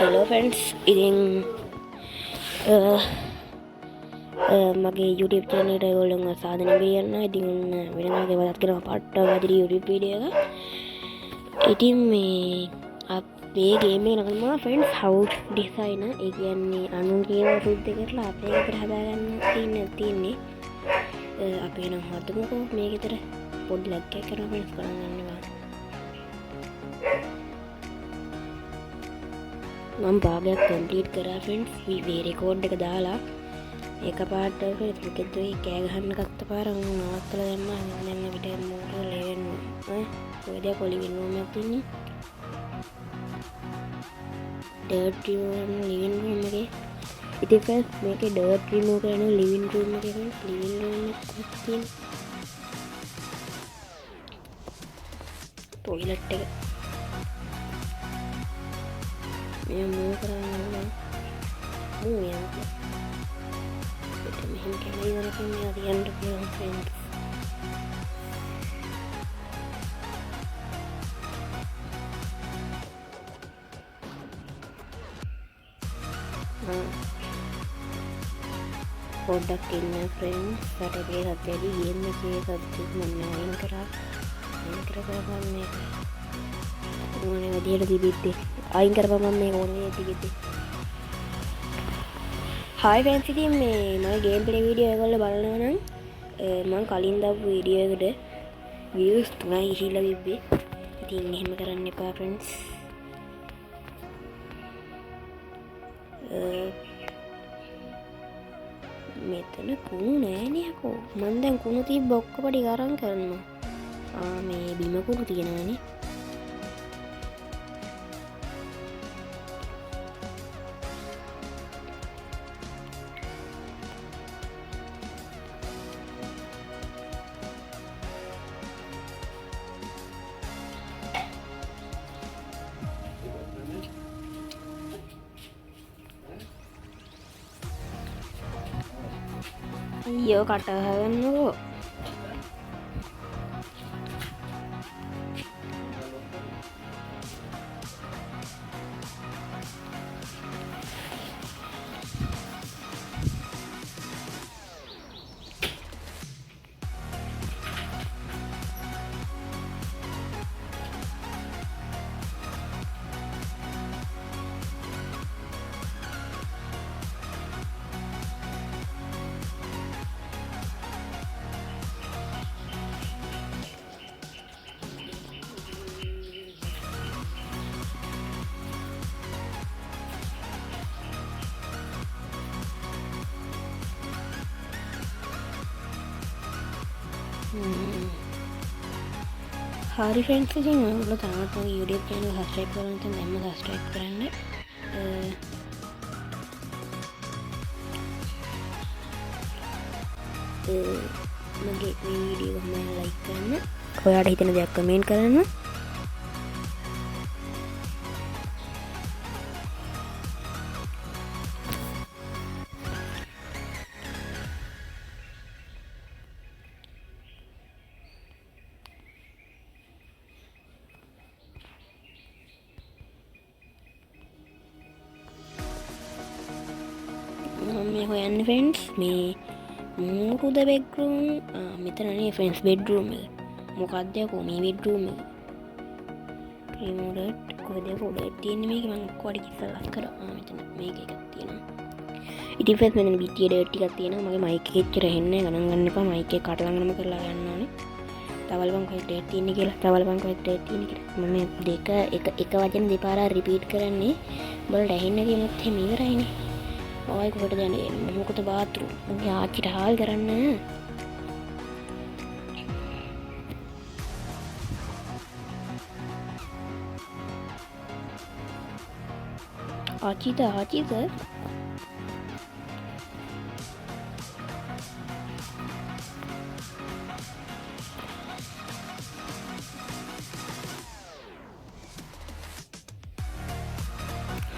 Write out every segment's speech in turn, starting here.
Hello ෆෙන්ඩ්ස් ඉතින් මගේ YouTube චැනලට ඔයගොල්ලන්ව සාදනය කරන්න. ඉතින් වෙනදාගේ වලත් කරන පට්ට වදිරි YouTube වීඩියෝ එක. ඉතින් මේ අපේ ගේම් එක නම ෆ්‍රෙන්ඩ්ස් හවුස් ඩිසයිනර්. ඒ කියන්නේ අනුන් කියන සුද්ධ කරලා අපේ ගෙදර හදාගන්න තියෙන්නේ. අපි නම් හදමුකෝ මේ ගෙදර පොඩි ලැග් එකක් කරනවා ෆ්‍රෙන්ඩ්ස් බලන්න ගන්නවා. මම භාගයක් කම්ප්ලීට් කරා ෆ්‍රෙන්ඩ්ස්. මේ රෙකෝඩ් එක දාලා ඒක පාට ෆේස්බුක් එකේ කෑ ගහන්න ගත්ත පාර නවත්තලා දැම්මා. දැන් අපිට මෝටර් ලෙවෙන්න ඔය දෙය කොලිවින් රූම් එකක් තියෙන්නේ. ඩර්ට් ලිවින් රූම් එකේ. ඉතින් ෆ්‍රෙන්ඩ්ස් මේකේ ඩර්ට් රිමූව් කරන ලිවින් රූම් එකේ ෆ්‍රෙන්ඩ්ස් ලිවින් රූම් එකක් තියෙනවා. ටොයිලට් එක මේ මූව් කරන්න ඕන. මූව් යන්න. මෙහෙම කැමරේ වලකින් මේ අදියන්න පුළුවන් ෆ්‍රෙන්ඩ්ස්. පොඩ්ඩක් ඉන්න ෆ්‍රෙන්ඩ්ස්. සැටර්ඩේ සද්දේදී ගේම් එකේ සද්දෙත් මම අයින් කරා. අයින් කරගන්න මේක. ඕනේ විදියට තිබිද්දි අයින් කරපම් මේක ඕනේ තිබිද්දි. හායි ෆ්‍රෙන්ඩ්ස්, ඉතින් මේ මගේ ගේම් ප්ලේ වීඩියෝ එකවල බලනවා නම් මම කලින් දාපු වීඩියෝ එකට views 3යි ගිහිල්ලා තිබ්බේ. ඉතින් එහෙම කරන්න එපා ෆ්‍රෙන්ඩ්ස්. මෙතන කුණු නෑනේ අකෝ. මම දැන් කුණු තිබ්බ ඔක්කොම ටික අරන් කරනවා. මේ බිම කුණු තියෙනවානේ. අයියෝ කට ගන්නකෝ. හරි ෆ්‍රෙන්ඩ්ස්, ඉතින් ඔයගොල්ලෝ තාමත් මගේ YouTube channel subscribe කරලා නැත්නම් දැන්ම subscribe කරන්න. මගේ වීඩියෝ එක like කරන්න. ඔයාලට හිතෙන දේක් comment කරන්න. මේ හොයන්න ෆ්‍රෙන්ඩ්ස් මේ මොකද බෙඩ්රූම් මෙතනනේ ෆ්‍රෙන්ඩ්ස් බෙඩ්රූම් එක. මොකක්ද යකෝ මේ බෙඩ්රූම් එක. රිමෝට් කොහෙද පොඩක් තියෙන්නේ මේක. මම කොඩි කිස්සලා කරා. මෙතන මේක එකක් තියෙනවා. ඉතින් ෆ්‍රෙන්ඩ්ස් මෙතන BT ඩර්ට් ටිකක් තියෙනවා. මගේ මයික් එකේ එච්චර එන්නේ ගණන් ගන්න එපා. මයික් එක කට ළඟනම කරලා ගන්න ඕනේ. තවල්පන් කොහෙද ඩර්ට් තියෙන්නේ කියලා. තවල්පන් කොහෙද ඩර්ට් තියෙන්නේ කියලා. මම දෙක එක වචන දෙපාරක් රිපීට් කරන්නේ. බලන්න ඇහෙන්නේ කියමුත් එහෙම ඉවරයිනේ. ඔය කොහෙද යන්නේ? මොකද බාත්රූම්. මගේ ආච්චිට හාල් කරන්න. ආච්චිද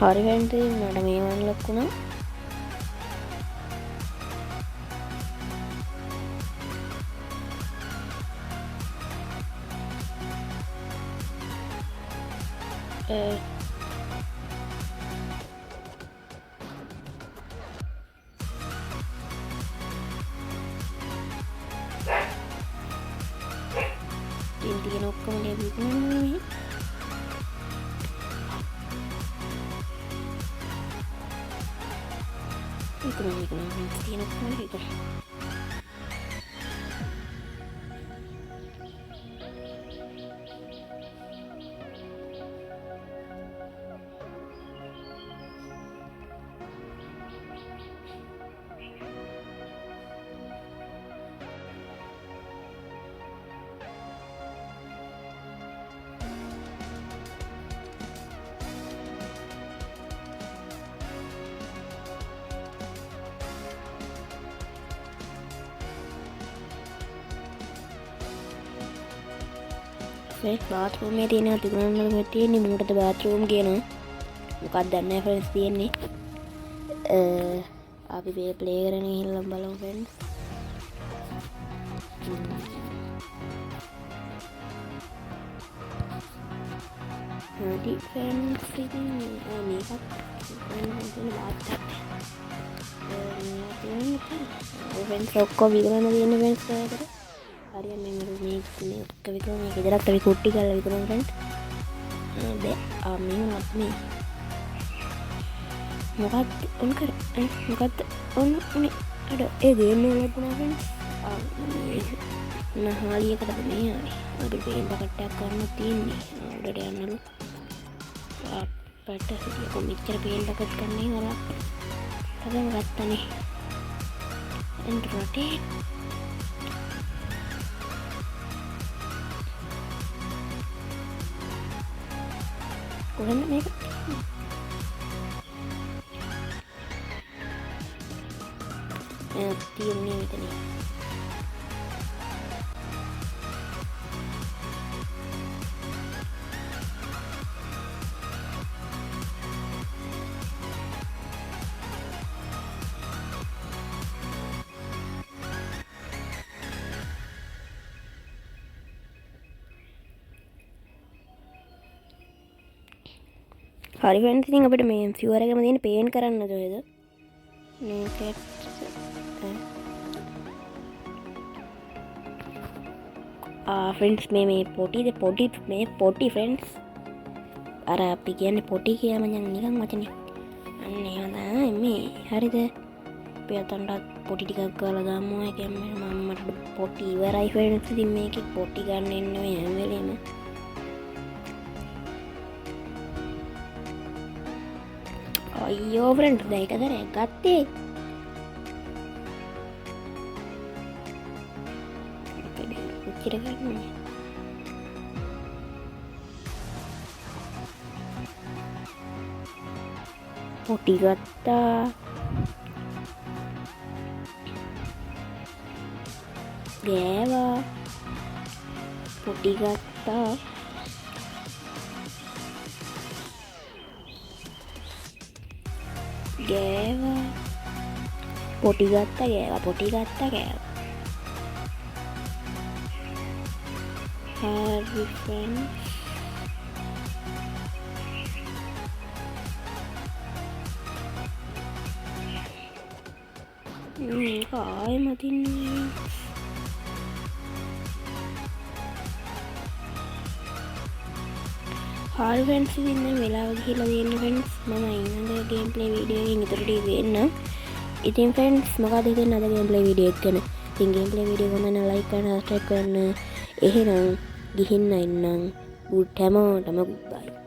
හරි වෙන්ද මට මේ වන් ලක්ුණා. විකුණන්න විකුණන්න තියෙන ඔක්කොම විකුණන්න. බාත්රූමේ තියෙනවා තිබුණාම තියෙන්නේ මොකටද බාත්රූම් කියනවා මොකක්ද දන්නේ නැහැ ෆ්‍රෙන්ඩ්ස් තියෙන්නේ අපි මේ ප්ලේ කරන ඉල්ලම් බලමු ෆ්‍රෙන්ඩ්ස් හරි ෆ්‍රෙන්ඩ්ස් ඉතින් මේකත් තියෙන බාත්ටබ් ෆ්‍රෙන්ඩ්ස් ඔක්කොම විකුණන තියෙන ෆ්‍රෙන්ඩ්ස් කරලා හරිය මේ විකුණන මේක විතරක් අපි කුට්ටි කරලා විකුණන ෆ්‍රෙන්ඩ්ස් මේ මොකක්ද ඔන්න කර මොකක්ද ඔන්න උනේ අර ඒ ගේම් එක ලැබුණා ෆ්‍රෙන්ඩ්ස් නහාලියකට මේ ආවේ අපි පේන් බකට්ටයක් ගන්න තියෙන්නේ උඩට යන්නලු අපට කොමිච්චර පේන් බකට් ගන්න ඉවරලා තමයි ගත්තනේ and rotate කොහෙන්ද මේක තියෙන්නේ මෙතන හරි ෆ්‍රෙන්ඩ්ස් ඉතින් අපිට මේ ෆියුවර් එකම තියෙන පේන් කරන්න ඕනද මේක ෆ්‍රෙන්ඩ්ස් මේ පොටි ෆ්‍රෙන්ඩ්ස් අර අපි කියන්නේ පොටි කියම නිකන් වචනේ අන්න ඒව තමයි මේ හරිද අපි අතන්ට පොටි ටිකක් ගාලා දාමු ඒ කියන්නේ මම්මට පොටි ඉවරයි ෆ්‍රෙන්ඩ්ස් ඉතින් මේකේ පොටි ගන්න එන්නේ හැම වෙලේම අයියෝ ෆ්‍රෙන්ඩ්ස් දැන් එක දරයක් ගත්තේ උච්චර ගන්න පොටි ගත්තා ගෑවා පොටි ගත්තා ගෑවා පොටි ගත්තා ගෑවා පොටි ගත්තා ගෑවා හරි ෆ්‍රෙන්ඩ්ස් මේක ආයෙමත් ඉන්නේ හරි ෆ්‍රෙන්ඩ්ස් ඉතින් දැන් වෙලාව ගිහිල්ලා තියෙන ෆ්‍රෙන්ඩ්ස් මම ඊළඟ ගේම් ප්ලේ වීඩියෝ එකකින් ඉතුරුට වෙන්න ඉතින් ෆ්‍රෙන්ඩ්ස් මොකද හිතන්නේ අද ගේම් ප්ලේ වීඩියෝ එක ගැන ඉතින් ගේම් ප්ලේ වීඩියෝ එක ගන්න ලයික් කරන්න සබ්ස්ක්‍රයිබ් කරන්න එහෙනම් ගිහින් ඉන්නම් උඩ හැමෝටම ගුඩ් බයි